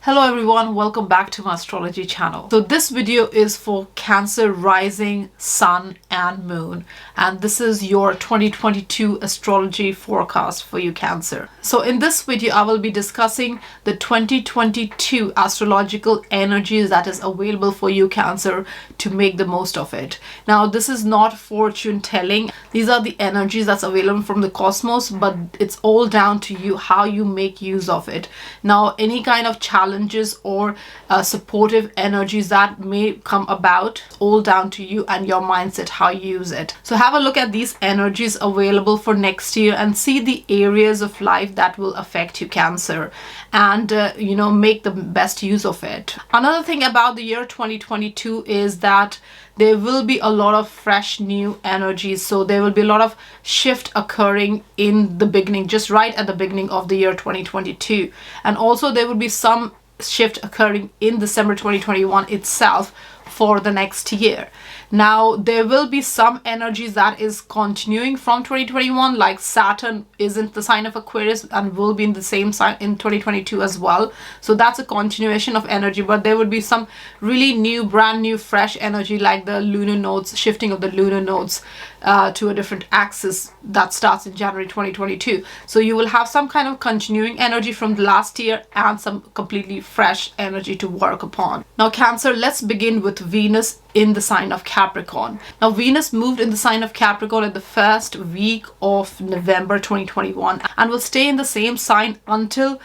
Hello everyone, welcome back to my astrology channel. So this video is for Cancer rising, sun and moon, and this is your 2022 astrology forecast for you Cancer. So in this video I will be discussing the 2022 astrological energies that is available for you Cancer to make the most of it. Now this is not fortune telling. These are the energies that's available from the cosmos, but it's all down to you how you make use of it. Now any kind of challenges or supportive energies that may come about, all down to you and your mindset how you use it. So have a look at these energies available for next year and see the areas of life that will affect you Cancer, and make the best use of it. Another thing about the year 2022 is that there will be a lot of fresh new energies. So there will be a lot of shift occurring in the beginning, just right at the beginning of the year 2022. And also there will be some shift occurring in December 2021 itself for the next year. Now there will be some energies that is continuing from 2021, like Saturn is in the sign of Aquarius and will be in the same sign in 2022 as well. So that's a continuation of energy, but there would be some really new, brand new, fresh energy, like the lunar nodes, shifting of the lunar nodes to a different axis that starts in January 2022. So you will have some kind of continuing energy from the last year and some completely fresh energy to work upon. Now Cancer, let's begin with Venus in the sign of Capricorn. Now Venus moved in the sign of Capricorn in the first week of November 2021 and will stay in the same sign until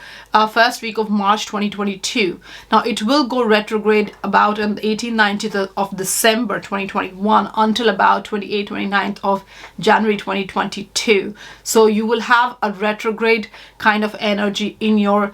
first week of March 2022. Now it will go retrograde about on the 18th, 19th of December 2021 until about 28th, 29th of January 2022. So you will have a retrograde kind of energy in your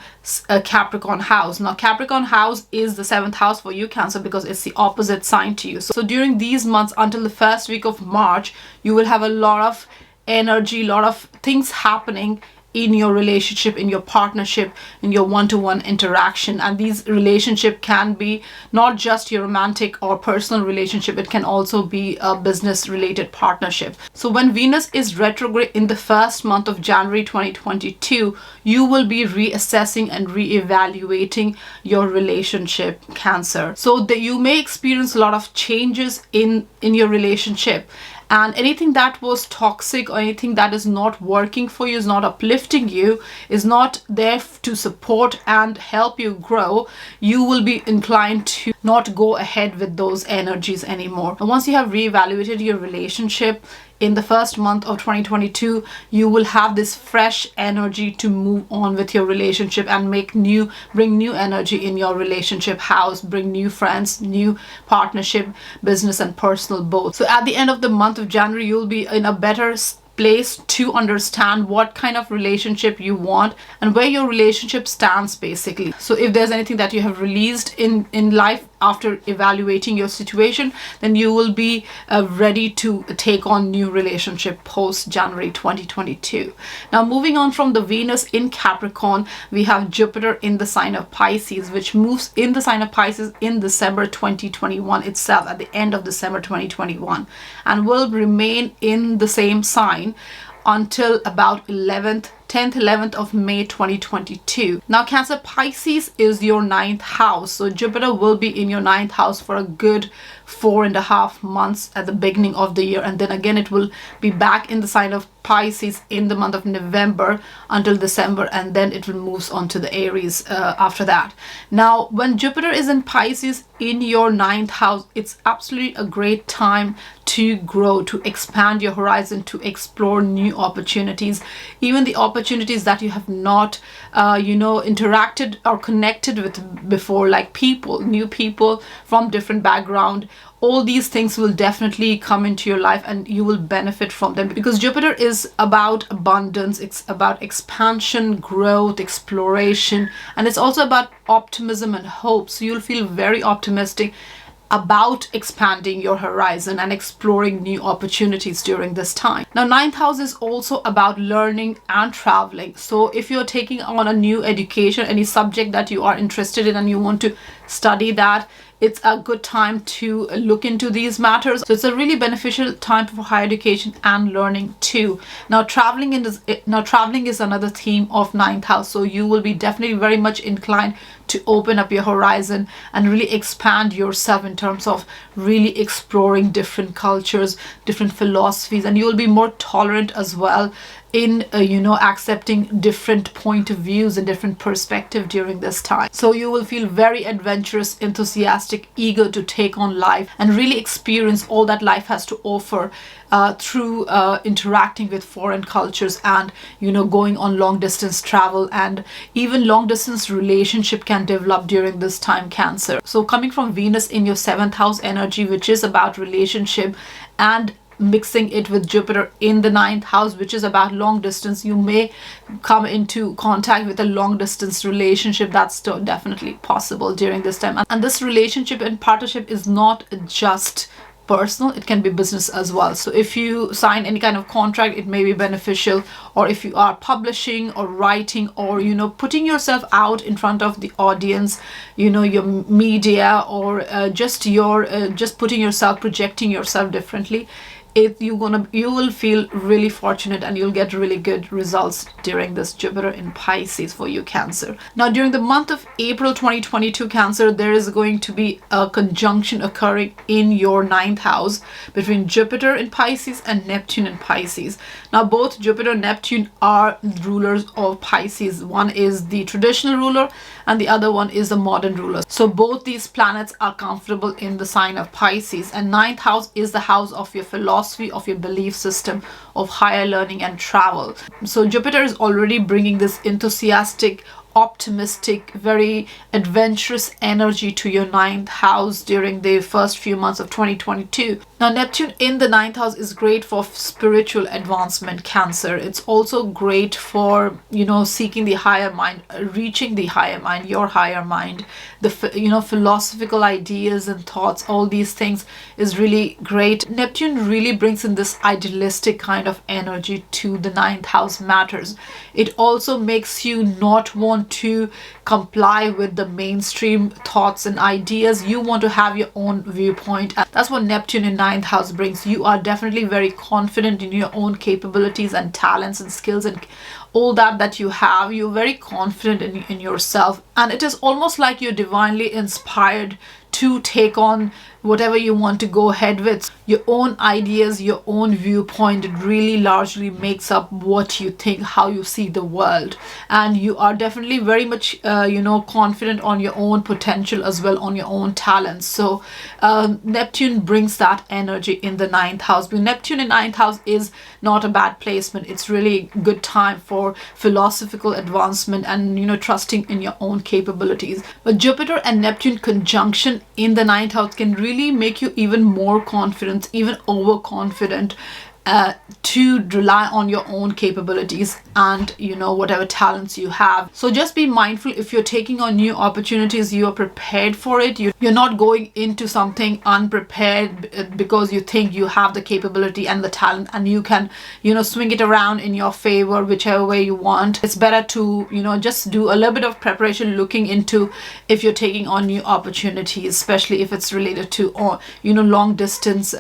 Capricorn house. Now Capricorn house is the 7th house for you Cancer because it's the opposite sign to you. So during these months until the first week of March, you will have a lot of energy, lot of things happening in your relationship, in your partnership, in your one-to-one interaction. And these relationship can be not just your romantic or personal relationship, it can also be a business related partnership. So when Venus is retrograde in the first month of January 2022, you will be reassessing and re-evaluating your relationship Cancer. So that you may experience a lot of changes in your relationship. And anything that was toxic or anything that is not working for you, is not uplifting you, is not there to support and help you grow, you will be inclined to not go ahead with those energies anymore. And once you have reevaluated your relationship in the first month of 2022, you will have this fresh energy to move on with your relationship and bring new energy in your relationship house, bring new friends, new partnership, business and personal both. So at the end of the month of January, you'll be in a better place to understand what kind of relationship you want and where your relationship stands basically. So if there's anything that you have released in life after evaluating your situation, then you will be ready to take on new relationship post January 2022. Now moving on from the Venus in Capricorn, we have Jupiter in the sign of Pisces, which moves in the sign of Pisces in December 2021 itself, at the end of December 2021, and will remain in the same sign until about 10th, 11th of May 2022. Now Cancer, Pisces is your 9th house. So Jupiter will be in your 9th house for a good 4.5 months at the beginning of the year. And then again, it will be back in the sign of Pisces in the month of November until December. And then it will move on to the Aries after that. Now, when Jupiter is in Pisces in your 9th house, it's absolutely a great time to grow, to expand your horizon, to explore new opportunities, even the opportunities that you have not, interacted or connected with before, like people, new people from different background. All these things will definitely come into your life and you will benefit from them, because Jupiter is about abundance, it's about expansion, growth, exploration, and it's also about optimism and hope. So you'll feel very optimistic about expanding your horizon and exploring new opportunities during this time. Now, 9th house is also about learning and traveling. So if you're taking on a new education, any subject that you are interested in and you want to study that, it's a good time to look into these matters. So it's a really beneficial time for higher education and learning too. Now traveling is another theme of ninth house, so you will be definitely very much inclined to open up your horizon and really expand yourself in terms of really exploring different cultures, different philosophies, and you will be more tolerant as well in accepting different point of views and different perspective during this time. So you will feel very adventurous, enthusiastic, eager to take on life and really experience all that life has to offer through interacting with foreign cultures and going on long distance travel, and even long distance relationship can develop during this time, Cancer. So coming from Venus in your 7th house energy, which is about relationship, and mixing it with Jupiter in the 9th house, which is about long distance, you may come into contact with a long distance relationship. That's definitely possible during this time. And this relationship and partnership is not just personal, it can be business as well. So if you sign any kind of contract, it may be beneficial, or if you are publishing or writing or putting yourself out in front of the audience, your media, or just putting yourself, projecting yourself differently, you will feel really fortunate and you'll get really good results during this Jupiter in Pisces for you, Cancer. Now during the month of April 2022, Cancer, there is going to be a conjunction occurring in your 9th house between Jupiter in Pisces and Neptune in Pisces. Now both Jupiter and Neptune are rulers of Pisces. One is the traditional ruler and the other one is the modern ruler. So both these planets are comfortable in the sign of Pisces, and 9th house is the house of your philosophy, of your belief system, of higher learning and travel. So Jupiter is already bringing this enthusiastic, optimistic, very adventurous energy to your 9th house during the first few months of 2022. Now Neptune in the 9th house is great for spiritual advancement, Cancer. It's also great for seeking the higher mind, reaching the higher mind, your higher mind, the philosophical ideas and thoughts. All these things is really great. Neptune really brings in this idealistic kind of energy to the 9th house matters. It also makes you not want to comply with the mainstream thoughts and ideas. You want to have your own viewpoint, and that's what Neptune in 9th house brings. You are definitely very confident in your own capabilities and talents and skills and all that you have. You're very confident in yourself, and it is almost like you're divinely inspired to take on whatever you want to go ahead with. Your own ideas, your own viewpoint, it really largely makes up what you think, how you see the world, and you are definitely very much confident on your own potential as well, on your own talents. So Neptune brings that energy in the 9th house. But Neptune in 9th house is not a bad placement. It's really good time for philosophical advancement and trusting in your own capabilities. But Jupiter and Neptune conjunction in the 9th house can really make you even more confident, even overconfident, to rely on your own capabilities and whatever talents you have. So just be mindful, if you're taking on new opportunities, you are prepared for it. You're not going into something unprepared because you think you have the capability and the talent and you can swing it around in your favor whichever way you want. It's better to just do a little bit of preparation, looking into if you're taking on new opportunities, especially if it's related to long distance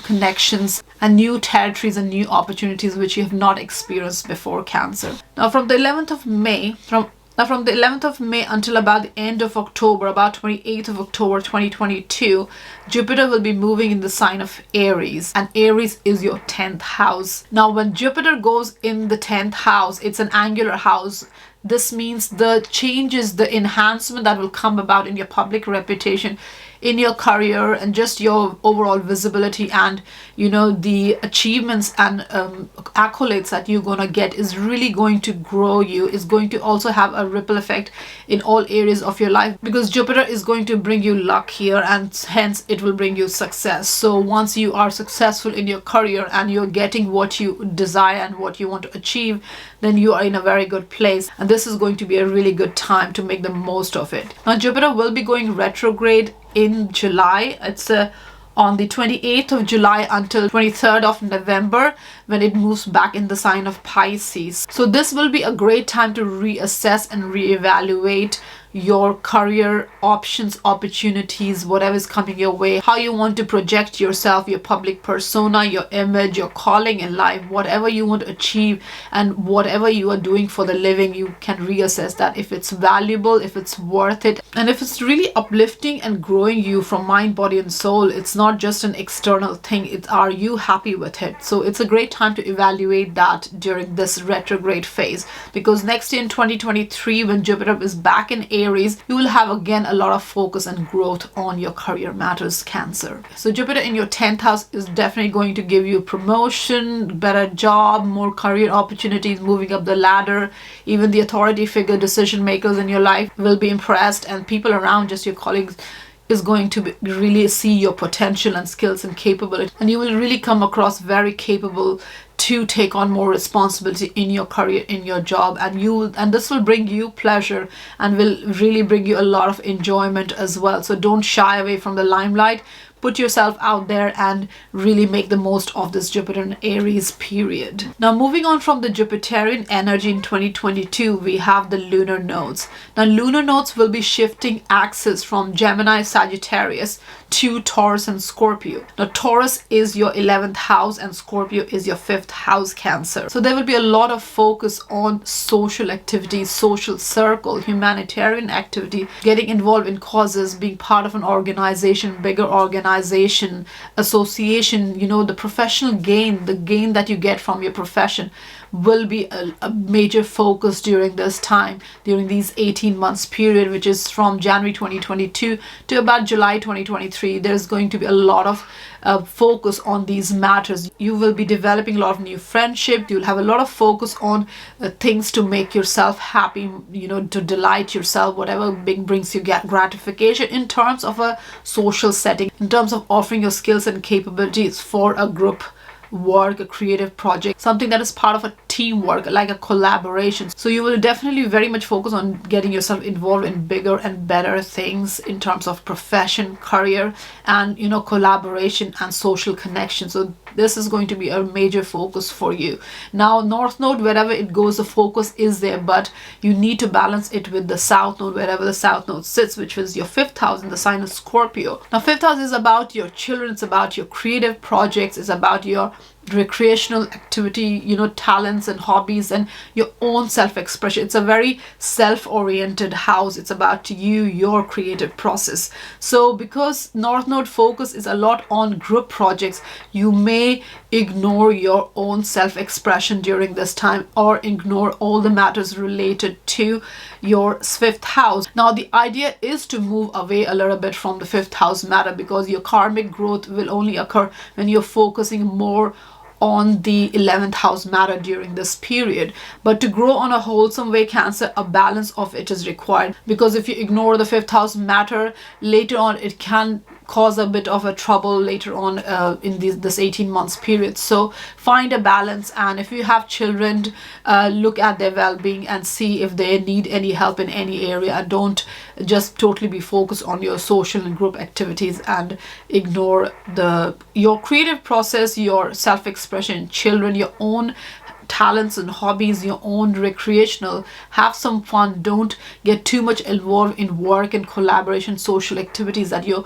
connections and new territories and new opportunities which you have not experienced before, Cancer. Now from the 11th of May, from the 11th of May until about the end of October, about 28th of October 2022, Jupiter will be moving in the sign of Aries, and Aries is your 10th house. Now when Jupiter goes in the 10th house, it's an angular house. This means the changes, the enhancement that will come about in your public reputation, in your career, and just your overall visibility and the achievements and accolades that you're gonna get is really going to grow you. Is going to also have a ripple effect in all areas of your life, because Jupiter is going to bring you luck here, and hence it will bring you success. So once you are successful in your career and you're getting what you desire and what you want to achieve, then you are in a very good place, and this is going to be a really good time to make the most of it. Now Jupiter will be going retrograde in July. It's on the 28th of July until 23rd of November, when it moves back in the sign of Pisces. So this will be a great time to reassess and reevaluate your career options, opportunities, whatever is coming your way, how you want to project yourself, your public persona, your image, your calling in life, whatever you want to achieve and whatever you are doing for the living, you can reassess that if it's valuable, if it's worth it, and if it's really uplifting and growing you from mind, body and soul. It's not just an external thing, it's are you happy with it? So it's a great time to evaluate that during this retrograde phase, because next year in 2023, when Jupiter is back in Aries, you will have again a lot of focus and growth on your career matters, Cancer. So Jupiter in your 10th house is definitely going to give you promotion, better job, more career opportunities, moving up the ladder. Even the authority figure, decision makers in your life will be impressed, and people around, just your colleagues, is going to really see your potential and skills and capability, and you will really come across very capable to take on more responsibility in your career, in your job, and this will bring you pleasure and will really bring you a lot of enjoyment as well. So don't shy away from the limelight. Put yourself out there and really make the most of this Jupiter in Aries period. Now, moving on from the Jupiterian energy in 2022, we have the lunar nodes. Now, lunar nodes will be shifting axis from Gemini, Sagittarius to Taurus and Scorpio. Now, Taurus is your 11th house and Scorpio is your 5th house, Cancer. So there will be a lot of focus on social activities, social circle, humanitarian activity, getting involved in causes, being part of an organization, bigger organization, association, the professional gain, the gain that you get from your profession will be a major focus during this time, during these 18 months period, which is from January 2022 to about July 2023. There's going to be a lot of focus on these matters. You will be developing a lot of new friendships. You'll have a lot of focus on things to make yourself happy, to delight yourself, whatever brings you gratification in terms of a social setting, in terms of offering your skills and capabilities for a group work, a creative project, something that is part of a teamwork, like a collaboration. So you will definitely very much focus on getting yourself involved in bigger and better things in terms of profession, career, and collaboration and social connection. So this is going to be a major focus for you. Now, North Node, wherever it goes, the focus is there, but you need to balance it with the South Node, wherever the South Node sits, which is your 5th house in the sign of Scorpio. Now, 5th house is about your children, it's about your creative projects, it's about your recreational activity, talents and hobbies and your own self-expression. It's a very self-oriented house. It's about you, your creative process. So because North Node focus is a lot on group projects, you may ignore your own self-expression during this time, or ignore all the matters related to your 5th house. Now, the idea is to move away a little bit from the 5th house matter, because your karmic growth will only occur when you're focusing more on the 11th house matter during this period. But to grow on a wholesome way, Cancer, a balance of it is required, because if you ignore the 5th house matter, later on it can cause a bit of a trouble later on in this 18 months period. So find a balance, and if you have children, look at their well-being and see if they need any help in any area, and don't just totally be focused on your social and group activities and ignore your creative process, your self-expression, children, your own talents and hobbies, your own recreational. Have some fun. Don't get too much involved in work and collaboration, social activities, that you're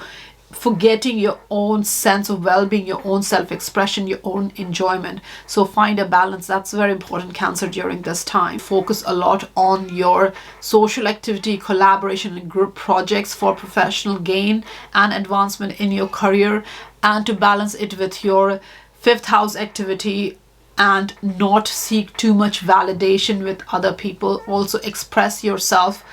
forgetting your own sense of well-being, your own self-expression, your own enjoyment. So find a balance. That's very important, Cancer, during this time. Focus a lot on your social activity, collaboration and group projects for professional gain and advancement in your career, and to balance it with your 5th house activity and not seek too much validation with other people. Also express yourself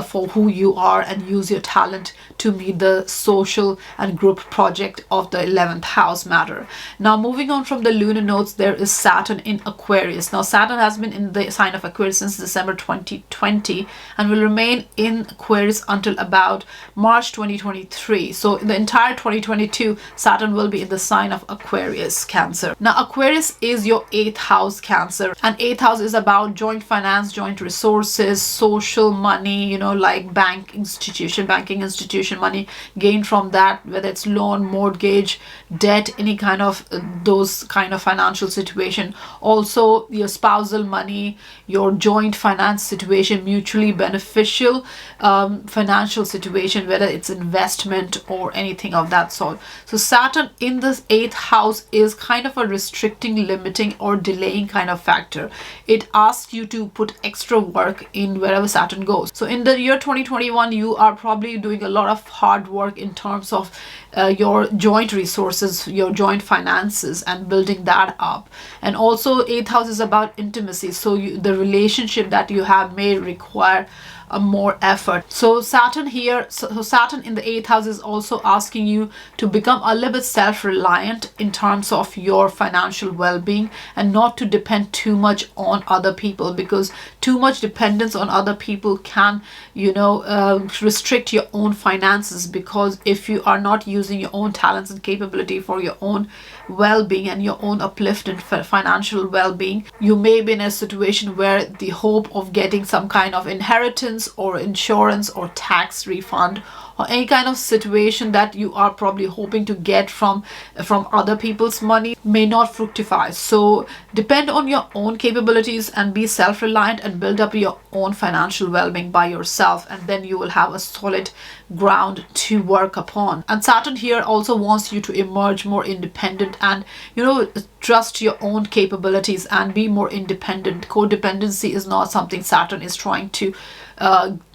for who you are and use your talent to meet the social and group project of the 11th house matter. Now, moving on from the lunar nodes, there is Saturn in Aquarius. Now, Saturn has been in the sign of Aquarius since December 2020 and will remain in Aquarius until about March 2023. So in the entire 2022, Saturn will be in the sign of Aquarius, Cancer. Now, Aquarius is your 8th house, Cancer, and 8th house is about joint finance, joint resources, social money, like banking institution money, gain from that, whether it's loan, mortgage, debt, any kind of those kind of financial situation. Also your spousal money, your joint finance situation, mutually beneficial financial situation, whether it's investment or anything of that sort. So Saturn in the 8th house is kind of a restricting, limiting or delaying kind of factor. It asks you to put extra work in wherever Saturn goes. So in the year 2021 you are probably doing a lot of hard work in terms of your joint resources, your joint finances, and building that up. And also 8th house is about intimacy, so the relationship that you have may require more effort. So Saturn here, so Saturn in the 8th house is also asking you to become a little bit self-reliant in terms of your financial well-being, and not to depend too much on other people, because too much dependence on other people can restrict your own finances. Because if you are not using your own talents and capability for your own well-being and your own uplift and financial well-being, you may be in a situation where the hope of getting some kind of inheritance or insurance or tax refund or any kind of situation that you are probably hoping to get from other people's money may not fructify. So depend on your own capabilities and be self-reliant and build up your own financial well-being by yourself, and then you will have a solid ground to work upon. And Saturn here also wants you to emerge more independent and trust your own capabilities and be more independent. Codependency is not something Saturn is trying to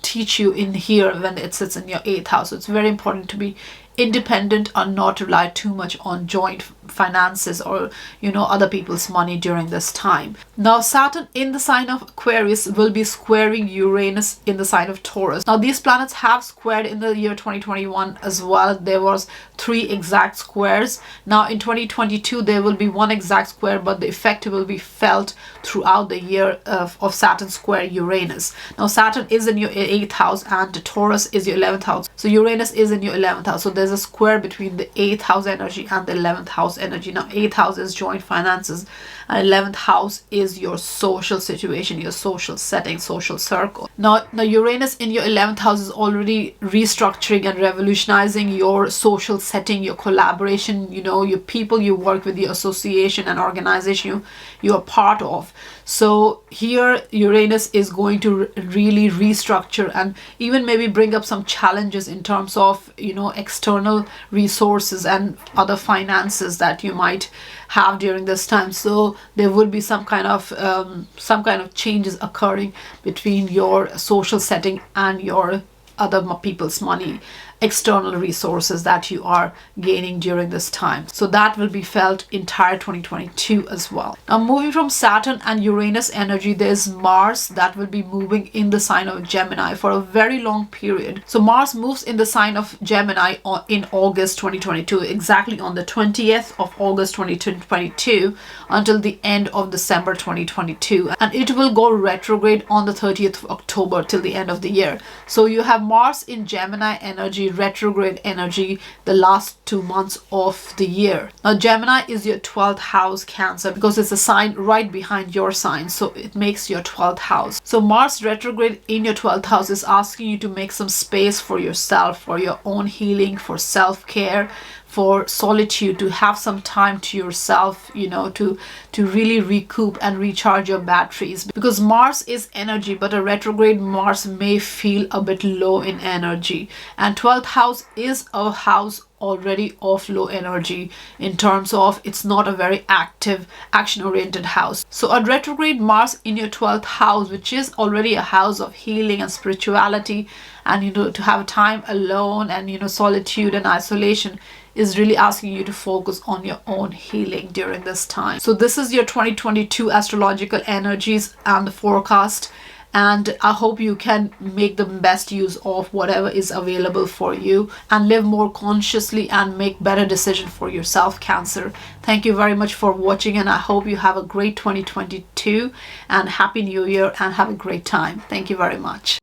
teach you in here when it sits in your 8th house. So it's very important to be independent and not rely too much on joint finances or other people's money during this time. Now Saturn in the sign of Aquarius will be squaring Uranus in the sign of Taurus. Now these planets have squared in the year 2021 as well. There was 3 exact squares. Now in 2022 there will be 1 exact square, but the effect will be felt throughout the year of Saturn square Uranus. Now Saturn is in your 8th house and Taurus is your 11th house. So Uranus is in your 11th house. So there's a square between the 8th house energy and the 11th house energy. Now 8th house is joint finances and 11th house is your social situation, your social setting, social circle. Now Uranus in your 11th house is already restructuring and revolutionizing your social setting, your collaboration, your people you work with, your association and organization you are part of. So here Uranus is going to really restructure and even maybe bring up some challenges in terms of external resources and other finances that you might have during this time. So there would be some kind of changes occurring between your social setting and your other people's money, external resources that you are gaining during this time. So that will be felt entire 2022 as well. Now moving from Saturn and Uranus energy, there's Mars that will be moving in the sign of Gemini for a very long period. So Mars moves in the sign of Gemini in August 2022, exactly on the 20th of August 2022 until the end of December 2022, and it will go retrograde on the 30th of October till the end of the year. So you have Mars in Gemini energy, retrograde energy, the last 2 months of the year. Now Gemini is your 12th house Cancer, because it's a sign right behind your sign, so it makes your 12th house. So Mars retrograde in your 12th house is asking you to make some space for yourself, for your own healing, for self-care, for solitude, to have some time to yourself, to really recoup and recharge your batteries. Because Mars is energy, but a retrograde Mars may feel a bit low in energy. And 12th house is a house already of low energy in terms of it's not a very active, action-oriented house. So a retrograde Mars in your 12th house, which is already a house of healing and spirituality, and to have time alone and solitude and isolation, is really asking you to focus on your own healing during this time. So this is your 2022 astrological energies and the forecast, and I hope you can make the best use of whatever is available for you and live more consciously and make better decisions for yourself, Cancer. Thank you very much for watching, and I hope you have a great 2022 and Happy New Year and have a great time. Thank you very much.